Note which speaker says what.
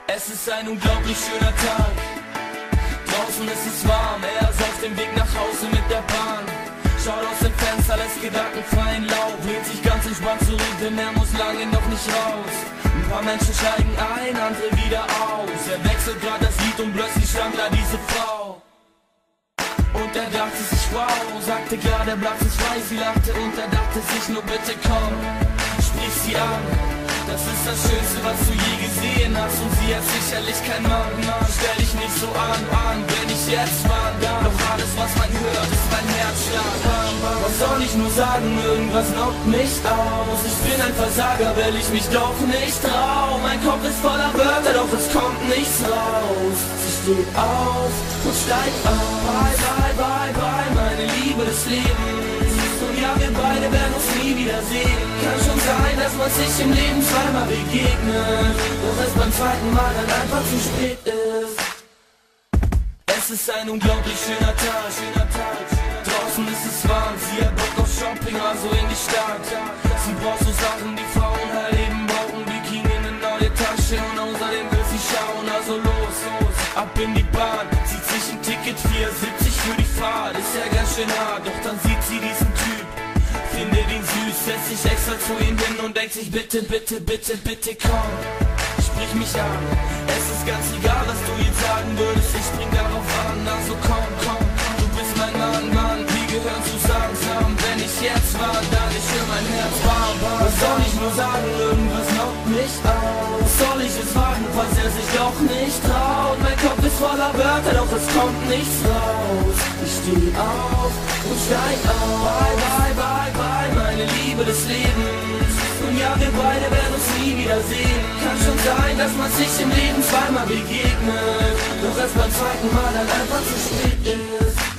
Speaker 1: Es ist ein unglaublich schöner Tag. Draußen ist es warm, er ist auf dem Weg nach Hause mit der Bahn. Schaut aus dem Fenster, lässt gedankenfreien Lauf, lehnt sich ganz entspannt zurück, denn er muss lange noch nicht raus. Ein paar Menschen steigen ein, andere wieder aus. Er wechselt grad das Lied und plötzlich stand da diese Frau. Und er dachte sich, wow, sagte klar, der Platz ist frei. Sie lachte und er dachte sich, nur bitte komm, sprich sie an. Das ist das Schönste, was du je gesehen hast. Und sie hat sicherlich kein Mann. Stell dich nicht so an, wenn ich jetzt war da. Doch alles, was man hört, ist mein Herzschlag. Was soll ich nur sagen, irgendwas knockt mich aus. Ich bin ein Versager, weil ich mich doch nicht trau. Mein Kopf ist voller Wörter, doch es kommt nichts raus. Sie steht auf und steigt auf. Bye, bye, bye, bye, meine Liebe des Lebens. Und ja, wir beide werden uns nie wiedersehen. Kann schon sein, dass man sich im Leben zweimal begegnet, doch es beim zweiten Mal dann einfach zu spät ist. Es ist ein unglaublich schöner Tag. Draußen ist es warm, sie hat Bock auf Shopping, also in die Stadt. Sie braucht so Sachen, die Frauen halt eben brauchen. Bikini, eine neue Tasche und außerdem will sie schauen. Also los, ab in die Bahn. Zieht sich ein Ticket 4,70 für die Fahrt. Ist ja ganz schön hart, doch dann sieht sie diesen Typ, findet ihn süß, setzt sich extra zu ihm hin und denkt sich, bitte, bitte, bitte, bitte komm, sprich mich an. Es ist ganz egal, was du jetzt sagen würdest, ich spring darauf an. Also komm, du bist mein Mann, wir gehören zusammen. Wenn ich jetzt war, dann ich für mein Herz warm. Was soll ich nur sagen, irgendwas knockt mich aus. Soll ich es wagen, falls er sich doch nicht traut? Mein Kopf ist voller Wörter, doch es kommt nichts raus. Ich steh auf und steig auf. Bye, bye, bye, bye, meine Liebe des Lebens. Und ja, wir beide werden uns nie wiedersehen. Kann schon sein, dass man sich im Leben zweimal begegnet, doch erst beim zweiten Mal dann einfach zu spät ist.